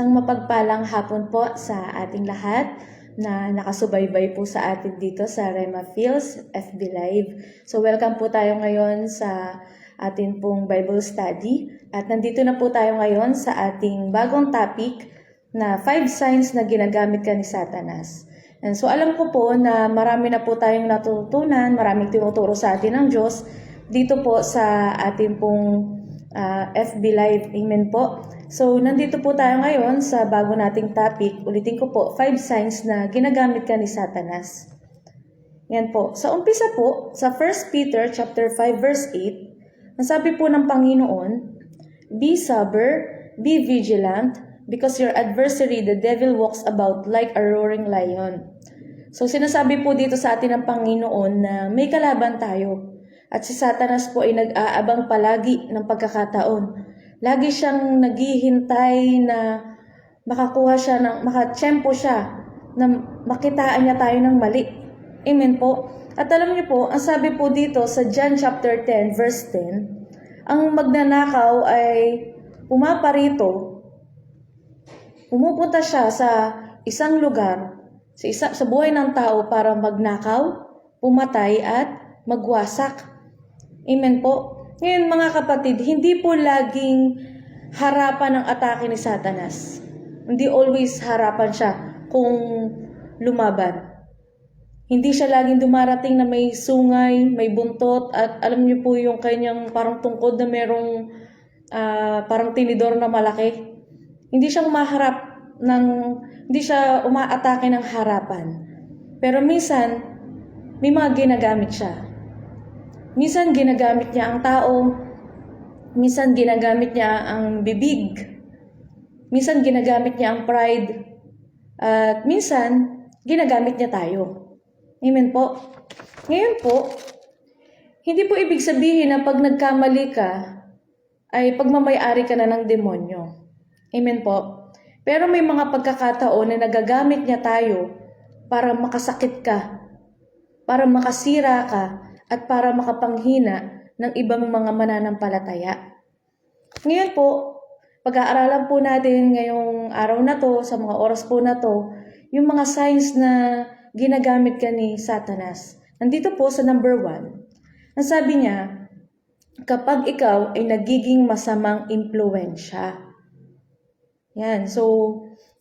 Isang mapagpalang hapon po sa ating lahat na nakasubaybay po sa atin dito sa Rema Fields FB Live. So welcome po tayo ngayon sa atin pong Bible study at nandito na po tayo ngayon sa ating bagong topic na 5 signs na ginagamit ka ni Satanas. And so alam ko po na marami na po tayong natutunan, maraming tinuturo sa atin ng Diyos dito po sa ating pong FB Live. Amen po. So, nandito po tayo ngayon sa bago nating topic. Ulitin ko po, 5 signs na ginagamit ka ni Satanas. Yan po. Sa umpisa po, sa 1 Peter chapter 5 verse 8, ang sabi po ng Panginoon, "Be sober, be vigilant, because your adversary, the devil, walks about like a roaring lion." So, sinasabi po dito sa atin ng Panginoon na may kalaban tayo. At si Satanas po ay nag-aabang palagi ng pagkakataon. Lagi siyang naghihintay na makakuha siya, makatsyempo siya, na makitaan niya tayo ng mali. Amen po. At alam niyo po, ang sabi po dito sa John chapter 10 verse 10, ang magnanakaw ay pumaparito, pumupunta siya sa isang lugar, sa buhay ng tao para magnakaw, pumatay at magwasak. Amen po. Ngayon mga kapatid, hindi po laging harapan ang atake ni Satanas. Hindi always harapan siya kung lumaban. Hindi siya laging dumarating na may sungay, may buntot, at alam niyo po yung kanyang parang tungkod na merong parang tinidor na malaki. Hindi siya hindi siya umaatake ng harapan. Pero minsan, may mga ginagamit siya. Minsan ginagamit niya ang tao, minsan ginagamit niya ang bibig, minsan ginagamit niya ang pride, at minsan ginagamit niya tayo. Amen po. Ngayon po, hindi po ibig sabihin na pag nagkamali ka, ay pagmamay-ari ka na ng demonyo. Amen po. Pero may mga pagkakataon na nagagamit niya tayo para makasakit ka, para makasira ka, at para makapanghina ng ibang mga mananampalataya. Ngayon po, pag-aaralan po natin ngayong araw na to, sa mga oras po na to, yung mga signs na ginagamit ka ni Satanas. Nandito po sa number 1. Ang sabi niya, kapag ikaw ay nagiging masamang impluwensya. Yan. So,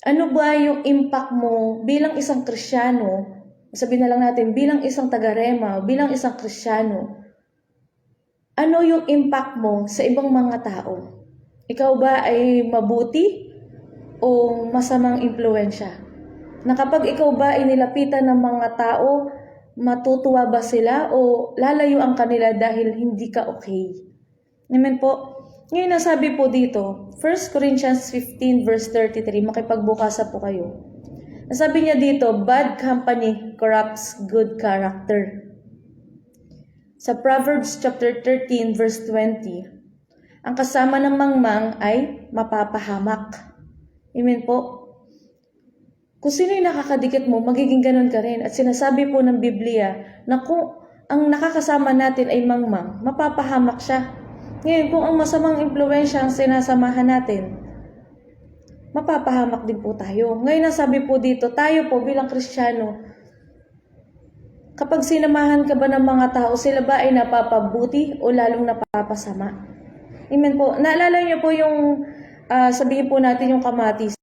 ano ba yung impact mo bilang isang Kristiyano? Sabihin na lang natin, bilang isang taga-Rema, bilang isang Kristiyano, ano yung impact mo sa ibang mga tao? Ikaw ba ay mabuti o masamang impluwensya? Na kapag ikaw ba ay nilapitan ng mga tao, matutuwa ba sila o lalayo ang kanila dahil hindi ka okay? Amen po. Ngayon nasabi po dito, 1 Corinthians 15 verse 33, makipagbukasa po kayo. Sabi niya dito, bad company corrupts good character. Sa Proverbs chapter 13 verse 20, ang kasama ng mangmang ay mapapahamak. Amen po. Kung sino yung nakakadikit mo, magiging ganun ka rin. At sinasabi po ng Biblia na kung ang nakakasama natin ay mangmang, mapapahamak siya. Ngayon, kung ang masamang impluwensya ang sinasamahan natin, mapapahamak din po tayo. Ngayon nasabi po dito, tayo po bilang Kristiyano, kapag sinamahan ka ba ng mga tao, sila ba ay napapabuti o lalong napapasama? Amen po. Naalala niyo po yung, sabihin po natin yung kamatis.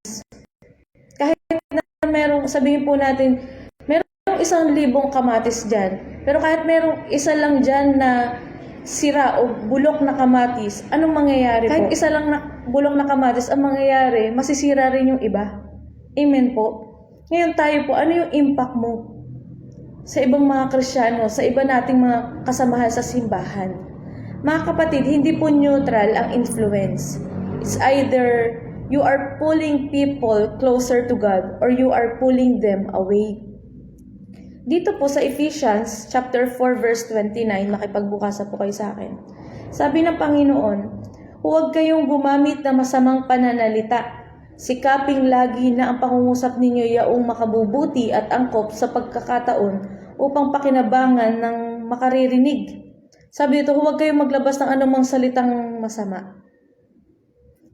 Kahit na sabihin po natin, merong 1,000 kamatis dyan. Pero kahit merong isa lang dyan na sira o bulok na kamatis, anong mangyayari po? Kahit isa lang na bulok na kamatis, ang mangyayari, masisira rin yung iba. Amen po. Ngayon tayo po, ano yung impact mo sa ibang mga Kristiyano, sa iba nating mga kasamahan sa simbahan? Mga kapatid, hindi po neutral ang influence. It's either you are pulling people closer to God or you are pulling them away. Dito po sa Ephesians chapter 4 verse 29, makipagbukasa po kayo sa akin. Sabi ng Panginoon, huwag kayong gumamit ng masamang pananalita. Sikaping lagi na ang pangungusap ninyo yaong makabubuti at angkop sa pagkakataon upang pakinabangan ng makaririnig. Sabi dito, huwag kayong maglabas ng anumang salitang masama.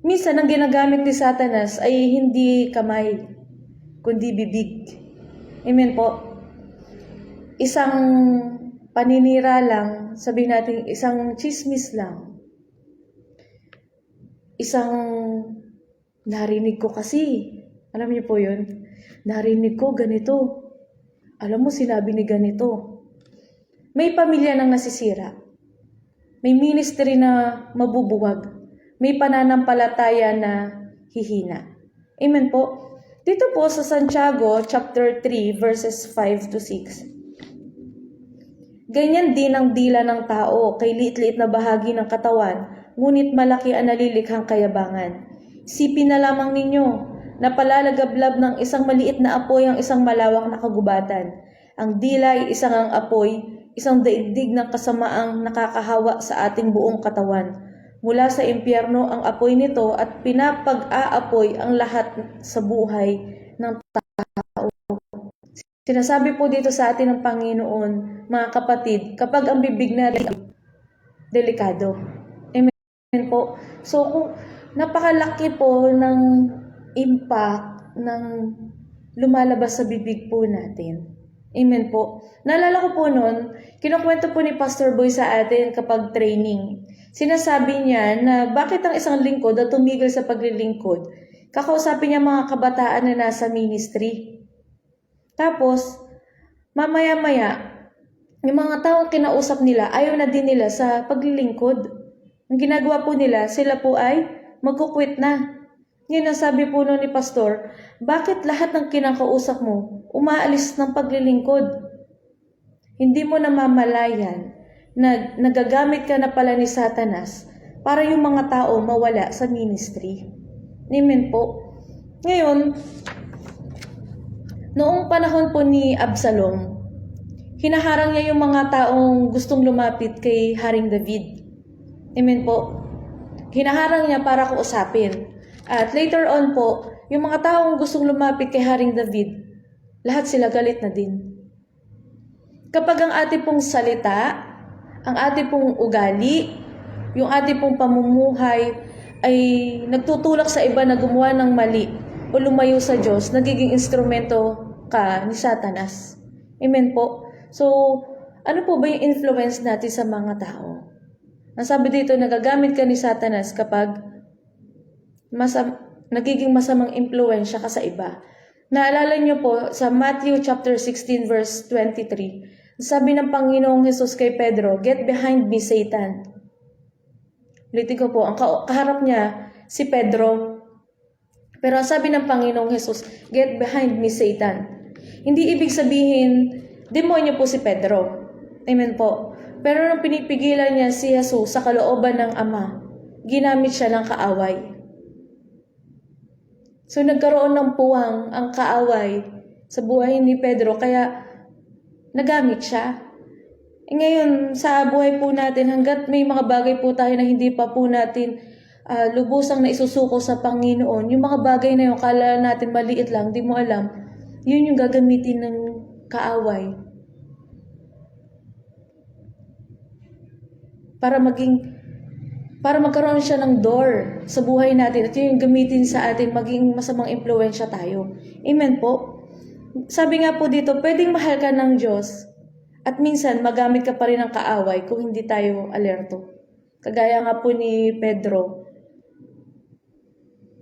Minsan, ang ginagamit ni Satanas ay hindi kamay, kundi bibig. Amen po. Isang paninira lang, sabihin natin isang chismis lang. Isang narinig ko kasi. Alam niyo po yun? Narinig ko ganito. Alam mo, sinabi ni ganito. May pamilya nang nasisira. May ministry na mabubuwag. May pananampalataya na hihina. Amen po. Dito po sa Santiago chapter 3 verses 5 to 6. Ganyan din ang dila ng tao kay liit-liit na bahagi ng katawan, ngunit malaki ang nalilikhang kayabangan. Isipin na lamang ninyo na palalagablab ng isang maliit na apoy ang isang malawak na kagubatan. Ang dila ay isang ang apoy, isang daigdig ng kasamaang nakakahawa sa ating buong katawan. Mula sa impyerno ang apoy nito at pinapag-aapoy ang lahat sa buhay ng tao. Sinasabi po dito sa atin ng Panginoon, mga kapatid, kapag ang bibig natin delikado. Amen po. So, kung napakalaki po ng impact ng lumalabas sa bibig po natin. Amen po. Naalala ko po noon, kinukwento po ni Pastor Boy sa atin kapag training. Sinasabi niya na bakit ang isang lingkod na tumigil sa paglilingkod, kakausapin niya mga kabataan na nasa ministry. Tapos, mamaya-maya, yung mga taong kinausap nila, ayaw na din nila sa paglilingkod. Ang ginagawa po nila, sila po ay magkukwit na. Ngayon, sabi po noon ni Pastor, bakit lahat ng kinakausap mo umaalis ng paglilingkod? Hindi mo namamalayan na nagagamit ka na pala ni Satanas para yung mga tao mawala sa ministry. Amen po. Ngayon, noong panahon po ni Absalom, hinaharang niya yung mga taong gustong lumapit kay Haring David. Amen po. Hinaharang niya para kausapin. At later on po, yung mga taong gustong lumapit kay Haring David, lahat sila galit na din. Kapag ang ating pong salita, ang ating pong ugali, yung ating pong pamumuhay ay nagtutulak sa iba na gumawa ng mali o lumayo sa Diyos, nagiging instrumento ka ni Satanas. Amen po. So, ano po ba yung influence natin sa mga tao? Ang sabi dito, nagagamit ka ni Satanas kapag nagiging masamang impluensya ka sa iba. Naalala niyo po sa Matthew chapter 16 verse 23, sabi ng Panginoong Jesus kay Pedro, "Get behind me, Satan." Ulitin ko po, ang kaharap niya si Pedro. Pero ang sabi ng Panginoong Jesus, "Get behind me, Satan." Hindi ibig sabihin, demonyo po si Pedro. Amen po. Pero nung pinipigilan niya si Jesus sa kalooban ng Ama, ginamit siya ng kaaway. So nagkaroon ng puwang ang kaaway sa buhay ni Pedro, kaya nagamit siya. Ngayon, sa buhay po natin, hanggat may mga bagay po tayo na hindi pa po natin lubusang na isusuko sa Panginoon, yung mga bagay na yun, kala natin maliit lang, di mo alam, yun yung gagamitin ng kaaway. Para magkaroon siya ng door sa buhay natin at yun yung gamitin sa atin, maging masamang impluensya tayo. Amen po. Sabi nga po dito, pwedeng mahal ka ng Diyos at minsan magamit ka pa rin ng kaaway kung hindi tayo alerto. Kagaya nga po ni Pedro,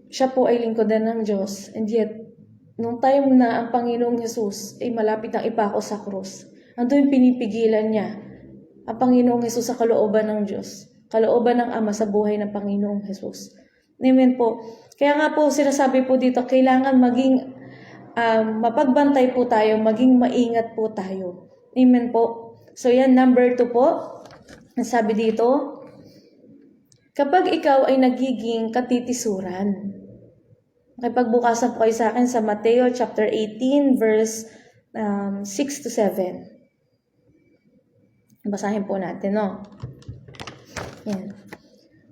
siya po ay lingkodan ng Diyos, and yet, nung time na ang Panginoong Jesus ay malapit ng ipako sa krus, andun pinipigilan niya ang Panginoong Jesus sa kalooban ng Diyos, kalooban ng Ama sa buhay ng Panginoong Jesus. Amen po. Kaya nga po sinasabi po dito, kailangan maging mapagbantay po tayo, maging maingat po tayo. Amen po. So yan, number 2 po. Ang sabi dito, kapag ikaw ay nagiging katitisuran. Pagbukasan po kayo sa akin sa Mateo chapter 18 verse 6 to 7. Basahin po natin, no? Yan.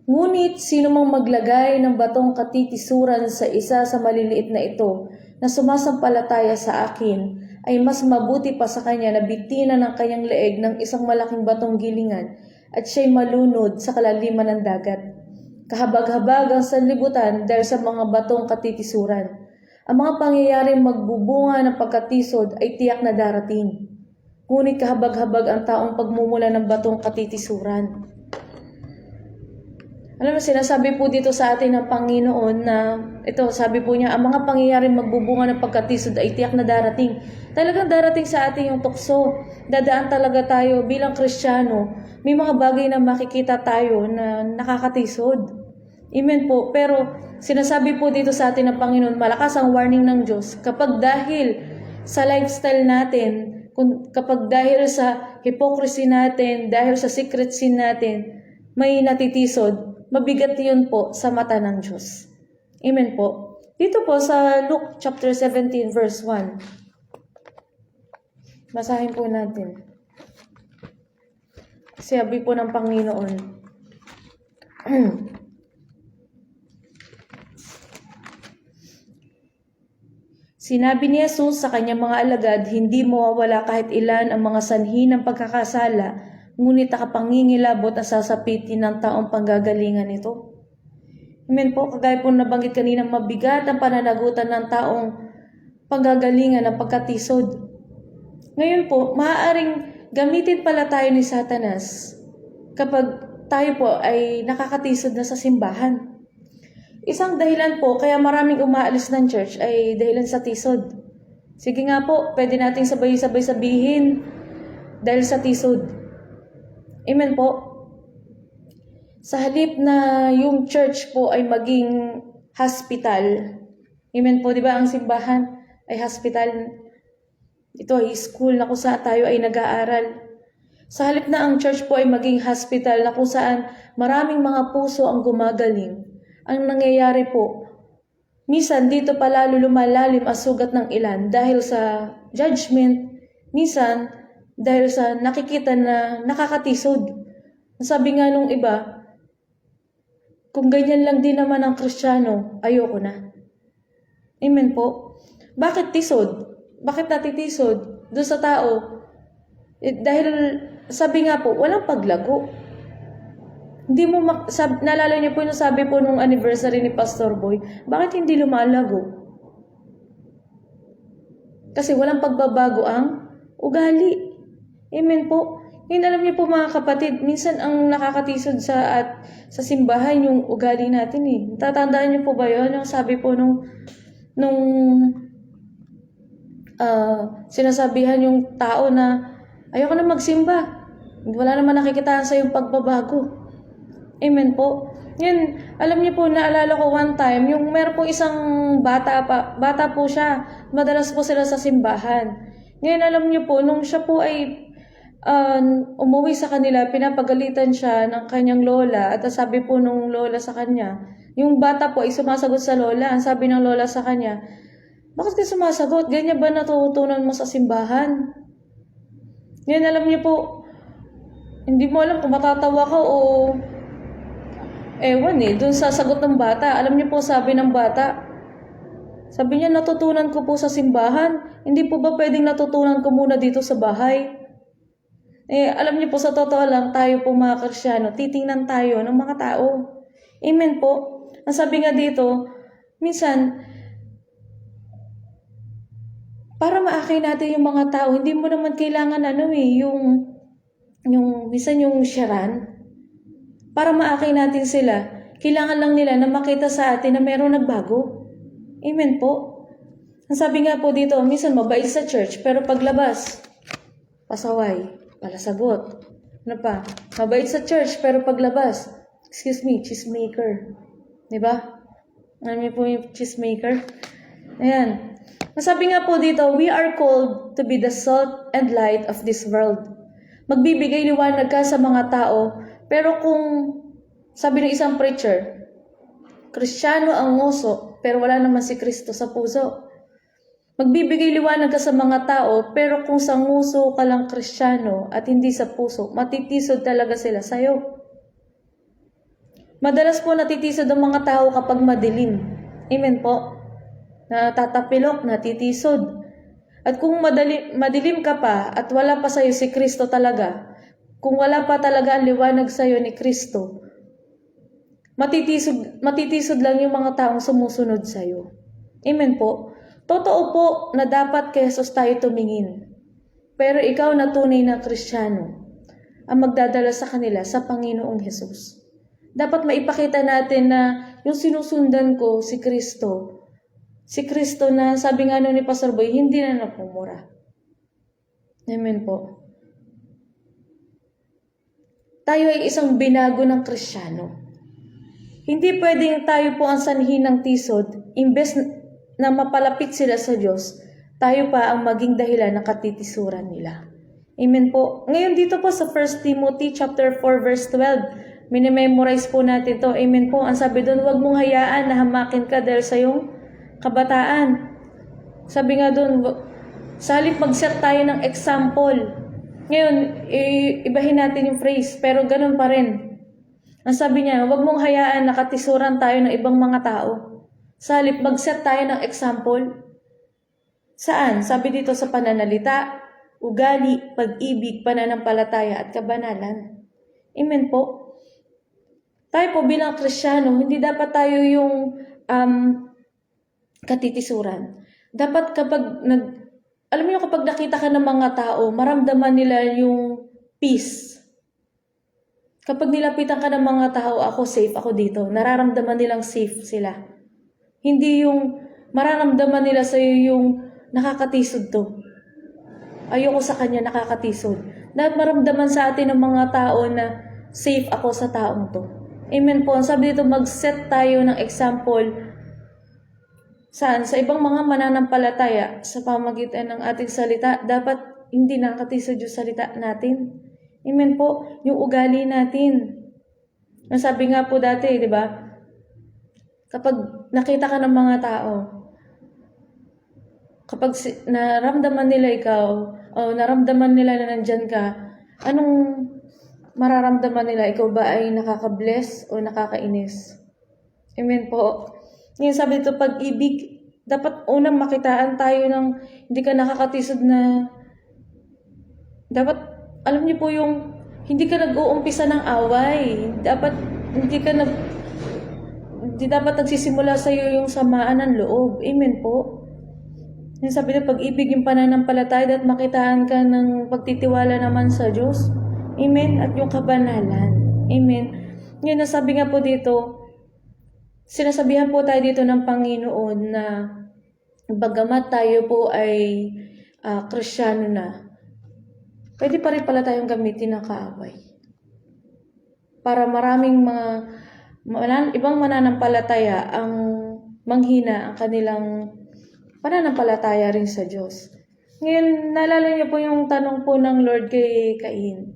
Ngunit sino mang maglagay ng batong katitisuran sa isa sa maliliit na ito na sumasampalataya sa akin, ay mas mabuti pa sa kanya na bitina ng kanyang leeg ng isang malaking batong gilingan at siya'y malunod sa kalaliman ng dagat. Kahabag-habag ang sanlibutan dahil sa mga batong katitisuran. Ang mga pangyayaring magbubunga ng pagkatisod ay tiyak na darating. Ngunit kahabag-habag ang taong pagmumula ng batong katitisuran. Alam mo, sinasabi po dito sa atin ng Panginoon na, ito, sabi po niya, ang mga pangyayaring magbubunga ng pagkatisod ay tiyak na darating. Talagang darating sa atin yung tukso. Dadaan talaga tayo bilang Kristiyano. May mga bagay na makikita tayo na nakakatisod. Amen po. Pero sinasabi po dito sa atin ng Panginoon, malakas ang warning ng Diyos. Kapag dahil sa lifestyle natin, kapag dahil sa hypocrisy natin, dahil sa secret sin natin, may natitisod, mabigat yun po sa mata ng Diyos. Amen po. Dito po sa Luke chapter 17 verse 1. Basahin po natin. Sabi po ng Panginoon. Sinabi ni Jesus sa kanyang mga alagad, hindi mawawala kahit ilan ang mga sanhi ng pagkakasala, ngunit nakapangingilabot at sasapitin ng taong panggagalingan ito. Amen po, kagaya po nabanggit kanina, mabigat ang pananagutan ng taong panggagalingan ng pagkatisod. Ngayon po, maaaring gamitin pala tayo ni Satanas kapag tayo po ay nakakatisod na sa simbahan. Isang dahilan po, kaya maraming umaalis ng church ay dahilan sa tisod. Sige nga po, pwede nating sabay-sabay sabihin dahil sa tisod. Amen po. Sa halip na yung church po ay maging hospital. Amen po, di ba? Ang simbahan ay hospital. Ito ay school na kung saan tayo ay nag-aaral. Sa halip na ang church po ay maging hospital na kung saan maraming mga puso ang gumagaling, ang nangyayari po, minsan dito pa lalo lumalalim ang sugat ng ilan dahil sa judgment, minsan dahil sa nakikita na nakakatisod. Sabi nga nung iba, kung ganyan lang din naman ang Kristiyano, ayoko na. Amen po. Bakit tisod? Bakit natitisod? Doon sa tao, dahil sabi nga po, walang paglago. Hindi mo naalala niyo po yung sabi po nung anniversary ni Pastor Boy, bakit hindi lumalago? Kasi walang pagbabago ang ugali. Amen po. Yun, alam niyo po mga kapatid, minsan ang nakakatisod sa simbahan yung ugali natin eh. Tatandaan niyo po ba yun? Yung sabi po nung sinasabihan yung tao na ayoko na magsimba. Wala naman nakikitaan sa yung pagbabago. Amen po. Yan, alam niyo po, naalala ko one time, yung meron po isang bata po siya, madalas po sila sa simbahan. Ngayon, alam niyo po, nung siya po ay umuwi sa kanila, pinapagalitan siya ng kanyang lola, at sabi po nung lola sa kanya, yung bata po ay sumasagot sa lola, ang sabi ng lola sa kanya, bakit ka sumasagot? Ganyan ba natutunan mo sa simbahan? Ngayon, alam niyo po, hindi mo alam kung matatawa ka o ewan dun sa sagot ng bata. Alam niyo po, sabi ng bata, sabi niya, natutunan ko po sa simbahan. Hindi po ba pwedeng natutunan ko muna dito sa bahay? Alam niyo po, sa totoo lang, tayo po mga Kristiyano, titingnan tayo ng mga tao. Amen po. Ang sabi nga dito, minsan, para maakay natin yung mga tao, hindi mo naman kailangan minsan yung sharan. Para maakay natin sila, kailangan lang nila na makita sa atin na mayroong nagbago. Amen po. Ang sabi nga po dito, minsan mabait sa church, pero paglabas, pasaway, palasagot. Ano pa? Mabait sa church, pero paglabas, chisemaker. Diba? Alam niyo po yung chisemaker? Ayan. Ang sabi nga po dito, we are called to be the salt and light of this world. Magbibigay liwanag ka sa mga tao, pero kung, sabi ng isang preacher, Kristiyano ang nguso, pero wala naman si Kristo sa puso. Magbibigay liwanag ka sa mga tao, pero kung sa nguso ka lang Kristiyano at hindi sa puso, matitisod talaga sila sa'yo. Madalas po natitisod ang mga tao kapag madilim. Amen po. Natatapilok, natitisod. At kung madilim ka pa at wala pa sa'yo si Kristo talaga, kung wala pa talaga ang liwanag sa'yo ni Kristo, Matitisod lang yung mga taong sumusunod sa'yo. Amen po. Totoo po na dapat kay Jesus tayo tumingin. Pero ikaw na tunay na Kristiyano ang magdadala sa kanila sa Panginoong Jesus. Dapat maipakita natin na yung sinusundan ko si Kristo. Si Kristo na sabi nga ni Pastor Boy, hindi na napumura. Amen po. Tayo ay isang binago ng Kristiyano. Hindi pwedeng tayo po ang sanhi ng tisod, imbes na mapalapit sila sa Diyos, tayo pa ang maging dahilan ng katitisuran nila. Amen po. Ngayon dito po sa 1 Timothy chapter 4 verse 12, minimemorize po natin to. Amen po. Ang sabi doon, huwag mong hayaan na hamakin ka dahil sa iyong kabataan. Sabi nga doon, sa halip mag-set tayo ng example. Ngayon, ibahin natin yung phrase, pero ganun pa rin. Ang sabi niya, huwag mong hayaan na katisuran tayo ng ibang mga tao. Sa halip mag-set tayo ng example. Saan? Sabi dito sa pananalita, ugali, pag-ibig, pananampalataya at kabanalan. Amen po. Tayo po bilang Kristiyano, hindi dapat tayo yung katitisuran. Dapat alam mo kapag nakita ka ng mga tao, maramdaman nila yung peace. Kapag nilapitan ka ng mga tao, ako safe, ako dito, nararamdaman nilang safe sila. Hindi yung mararamdaman nila sa'yo yung nakakatisod to. Ayoko sa kanya nakakatisod. Dapat maramdaman sa atin ng mga tao na safe ako sa taong to. Amen po. Sabi dito, mag-set tayo ng example saan? Sa ibang mga mananampalataya, sa pamagitan ng ating salita, dapat hindi nakakatisod yung salita natin. Amen po. Yung ugali natin. Nasabi nga po dati, di ba? Kapag nakita ka ng mga tao, kapag naramdaman nila ikaw, o naramdaman nila na nandyan ka, anong mararamdaman nila? Ikaw ba ay nakaka-bless o nakakainis? Amen po. Ngayon sabi dito, pag-ibig, dapat unang makitaan tayo ng hindi ka nakakatisod na dapat, alam niyo po yung hindi ka nag-uumpisa ng away. Hindi dapat nagsisimula sa iyo yung samaan ng loob. Amen po. Yung sabi na pag-ibig yung pananampalataya at makitaan ka ng pagtitiwala naman sa Diyos. Amen. At yung kabanalan. Amen. Ngayon nasabi nga po dito, sinasabihan po tayo dito ng Panginoon na bagamat tayo po ay Kristiyano na, pwede pa rin pala tayong gamitin ng kaaway. Para maraming ibang mananampalataya ang manghina ang kanilang pananampalataya rin sa Diyos. Ngayon, naalala niyo po yung tanong po ng Lord kay Cain.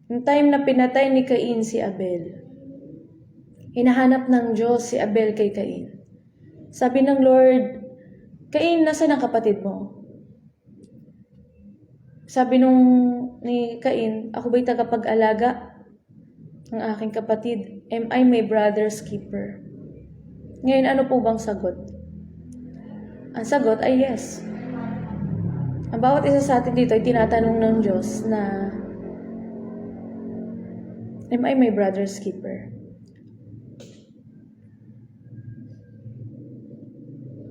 Yung time na pinatay ni Cain si Abel, hinahanap ng Diyos si Abel kay Cain. Sabi ng Lord, Cain, nasaan ang kapatid mo? Sabi ni Cain, ako ba'y tagapag-alaga ng aking kapatid? Am I my brother's keeper? Ngayon, ano po bang sagot? Ang sagot ay yes. Ang bawat isa sa atin dito ay tinatanong ng Diyos na, am I my brother's keeper?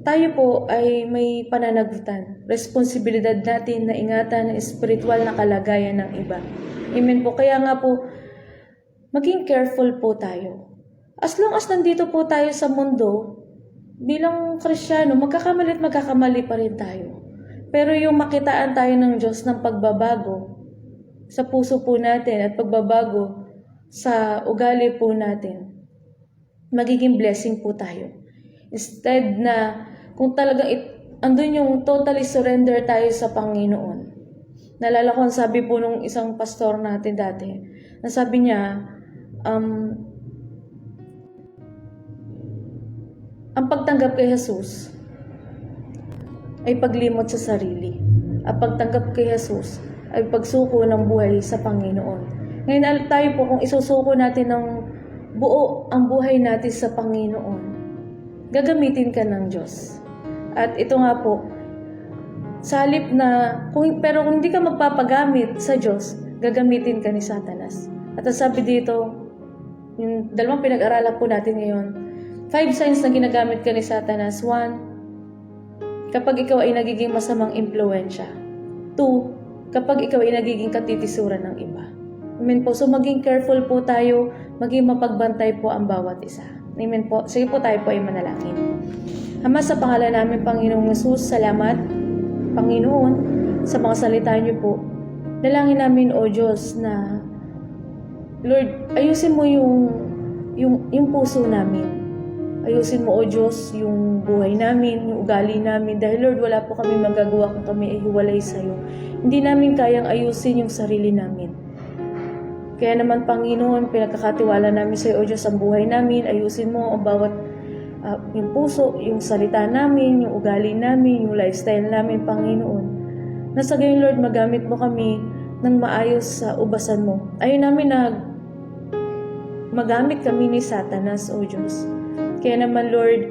Tayo po ay may pananagutan. Responsibilidad natin na ingatan ang spiritual na kalagayan ng iba. Amen po. Kaya nga po, maging careful po tayo. As long as nandito po tayo sa mundo, bilang Kristiyano, magkakamali pa rin tayo. Pero yung makitaan tayo ng Diyos ng pagbabago sa puso po natin at pagbabago sa ugali po natin, magiging blessing po tayo. Instead na kung talagang andun yung totally surrender tayo sa Panginoon. Nalala ko ang sabi po nung isang pastor natin dati, na sabi niya, ang pagtanggap kay Jesus ay paglimot sa sarili. Ang pagtanggap kay Jesus ay pagsuko ng buhay sa Panginoon. Ngayon tayo po, kung isusuko natin ng buo ang buhay natin sa Panginoon, gagamitin ka ng Diyos. At ito nga po, sa halip na, pero kung hindi ka magpapagamit sa Diyos, gagamitin ka ni Satanas. At ang sabi dito, yung dalawang pinag-aralan po natin ngayon, 5 signs na ginagamit ka ni Satanas. 1, kapag ikaw ay nagiging masamang impluensya. 2, kapag ikaw ay nagiging katitisuran ng iba. Amen po. So maging careful po tayo, maging mapagbantay po ang bawat isa. Amen po. Sige po, tayo po ay manalangin. Ama, sa pangalan namin, Panginoong Jesus, salamat, Panginoon, sa mga salita niyo po. Dalangin namin, O Diyos, na Lord, ayusin mo yung puso namin. Ayusin mo, O Diyos, yung buhay namin, yung ugali namin. Dahil Lord, wala po kami magagawa kung kami ay hiwalay sa iyo. Hindi namin kayang ayusin yung sarili namin. Kaya naman, Panginoon, pinagkakatiwala namin sa iyo, O Diyos, ang buhay namin. Ayusin mo ang bawat yung puso, yung salita namin, yung ugali namin, yung lifestyle namin, Panginoon. Nasa gayon, Lord, magamit mo kami ng maayos sa ubasan mo. Ayaw namin na magamit kami ni Satanas, O Diyos. Kaya naman, Lord,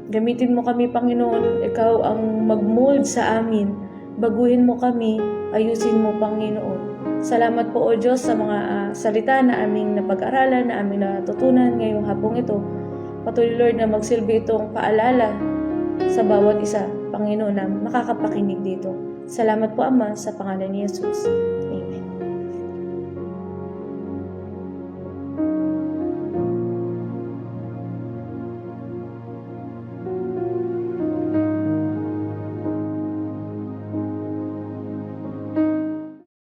gamitin mo kami, Panginoon. Ikaw ang mag-mold sa amin. Baguhin mo kami. Ayusin mo, Panginoon. Salamat po, O Diyos, sa mga salita na aming napag-aralan, na aming natutunan ngayong hapong ito. Patuloy, Lord, na magsilbi itong paalala sa bawat isa, Panginoon, na makakapakinig dito. Salamat po, Ama, sa pangalan ni Jesus.